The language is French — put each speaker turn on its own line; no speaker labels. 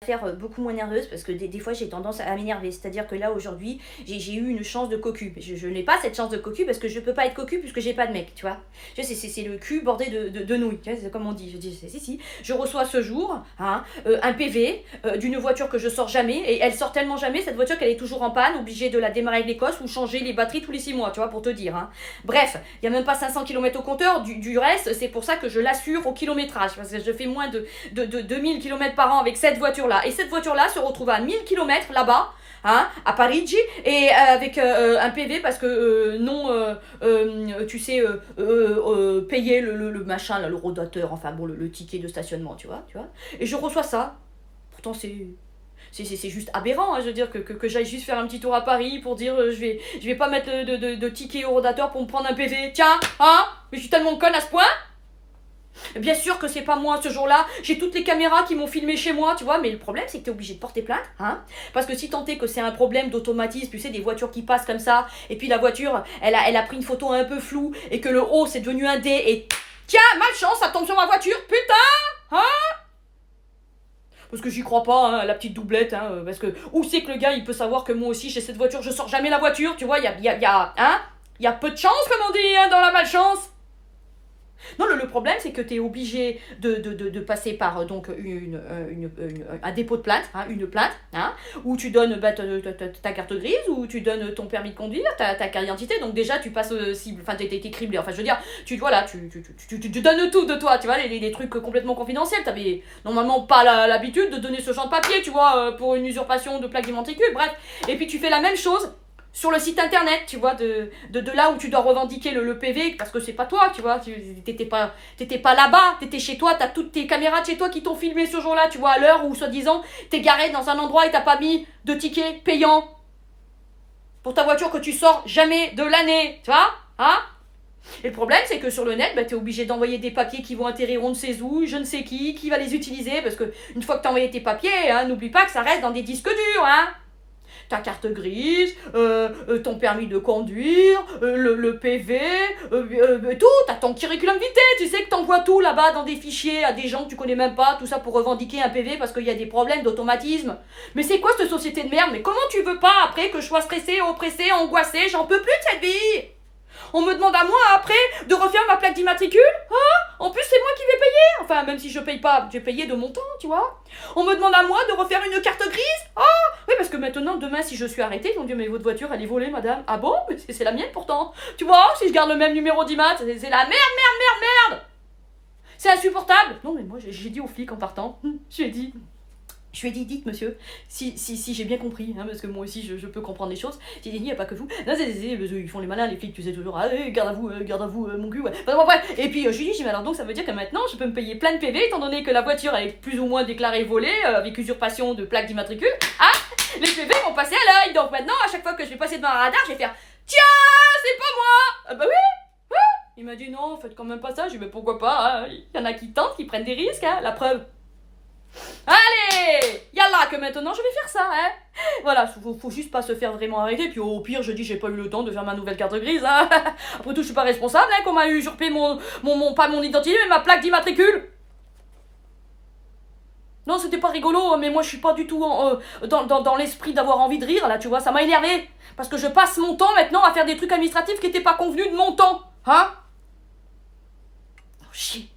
faire beaucoup moins nerveuse parce que des fois j'ai tendance à m'énerver, c'est-à-dire que là aujourd'hui j'ai eu une chance de cocu, je n'ai pas cette chance de cocu parce que je peux pas être cocu puisque j'ai pas de mec, tu vois, c'est le cul bordé de nouilles, tu vois, c'est comme on dit, je dis si, je reçois ce jour un PV d'une voiture que je sors jamais, et elle sort tellement jamais cette voiture qu'elle est toujours en panne, obligée de la démarrer avec l'Écosse ou changer les batteries tous les 6 mois, tu vois, pour te dire, hein. Bref, il y a même pas 500 km au compteur, du reste c'est pour ça que je l'assure au kilométrage, parce que je fais moins de 2000 km par an avec cette voiture-là. Et cette voiture-là se retrouve à 1000 km là-bas, hein, à Parigi, et avec un PV parce que tu sais, payer le machin, là, le rodateur, enfin bon, le ticket de stationnement, tu vois. Et je reçois ça. Pourtant, c'est juste aberrant, hein, je veux dire, que j'aille juste faire un petit tour à Paris pour dire je vais pas mettre de ticket au rodateur pour me prendre un PV. Tiens, hein, mais je suis tellement conne à ce point. Bien sûr que c'est pas moi ce jour-là, j'ai toutes les caméras qui m'ont filmé chez moi, tu vois, mais le problème c'est que t'es obligé de porter plainte, hein, parce que si tant est que c'est un problème d'automatisme, tu sais, des voitures qui passent comme ça, et puis la voiture, elle a pris une photo un peu floue, et que le haut c'est devenu un D, et tiens, malchance, ça tombe sur ma voiture, putain, hein. Parce que j'y crois pas, hein, la petite doublette, hein, parce que où c'est que le gars il peut savoir que moi aussi j'ai cette voiture, je sors jamais la voiture, tu vois, il y a peu de chance, comme on dit, hein, dans la malchance. Non, le problème, c'est que tu es obligé de passer par donc un dépôt de plainte, hein, une plainte, hein, où tu donnes ta carte grise, où tu donnes ton permis de conduire, ta carte d'identité. Donc déjà, tu passes cible, enfin, t'es criblé. Enfin, je veux dire, tu donnes tout de toi, tu vois, les trucs complètement confidentiels. T'avais normalement pas l'habitude de donner ce genre de papier, tu vois, pour une usurpation de plaque d'immatricule, bref. Et puis tu fais la même chose sur le site internet, tu vois, de là où tu dois revendiquer le PV, parce que c'est pas toi, tu vois, t'étais pas là-bas, t'étais chez toi, t'as toutes tes caméras de chez toi qui t'ont filmé ce jour-là, tu vois, à l'heure où, soi-disant, t'es garé dans un endroit et t'as pas mis de ticket payant pour ta voiture que tu sors jamais de l'année, tu vois, hein. Et le problème, c'est que sur le net, bah, t'es obligé d'envoyer des papiers qui vont atterrir on ne sait où, je ne sais qui va les utiliser, parce que une fois que t'as envoyé tes papiers, hein, n'oublie pas que ça reste dans des disques durs, hein. Ta carte grise, ton permis de conduire, le PV, tout, t'as ton curriculum vitae, tu sais que t'envoies tout là-bas dans des fichiers à des gens que tu connais même pas, tout ça pour revendiquer un PV parce qu'il y a des problèmes d'automatisme. Mais c'est quoi cette société de merde? Mais comment tu veux pas après que je sois stressée, oppressée, angoissée? J'en peux plus de cette vie! On me demande à moi après de refaire ma plaque d'immatricule, hein? En plus c'est moi qui vais payer, enfin même si je paye pas, j'ai payé de mon temps, tu vois. On me demande à moi de refaire une carte grise, oui parce que maintenant, demain si je suis arrêtée, ils vont dire mais votre voiture elle est volée madame. Ah bon? Mais c'est la mienne pourtant, tu vois, si je garde le même numéro d'IMAT, c'est la merde. C'est insupportable. Non mais moi j'ai dit aux flics en partant, je lui ai dit, dites monsieur, si j'ai bien compris, hein, parce que moi aussi je peux comprendre les choses. J'ai dit, il n'y a pas que vous. Non, ils font les malins, les flics, tu sais toujours, ah, garde à vous, mon cul, ouais. Enfin, bon, bref. Et puis je lui ai dit, mais alors donc ça veut dire que maintenant je peux me payer plein de PV, étant donné que la voiture elle est plus ou moins déclarée volée, avec usurpation de plaque d'immatricule. Ah, les PV vont passer à l'œil. Donc maintenant, à chaque fois que je vais passer devant un radar, je vais faire, tiens, c'est pas moi. Ah bah oui. Il m'a dit, non, faites quand même pas ça. J'ai dit, mais pourquoi pas, hein. Il y en a qui tentent, qui prennent des risques, hein. La preuve. Allez, yallah que maintenant je vais faire ça, hein. Voilà, faut juste pas se faire vraiment arrêter, puis au pire je dis j'ai pas eu le temps de faire ma nouvelle carte grise, hein. Après tout je suis pas responsable, hein, qu'on m'a usurpé pas mon identité mais ma plaque d'immatricule. Non c'était pas rigolo, mais moi je suis pas du tout dans l'esprit d'avoir envie de rire là, tu vois, ça m'a énervé. Parce que je passe mon temps maintenant à faire des trucs administratifs qui étaient pas convenus de mon temps, hein. Oh, chier.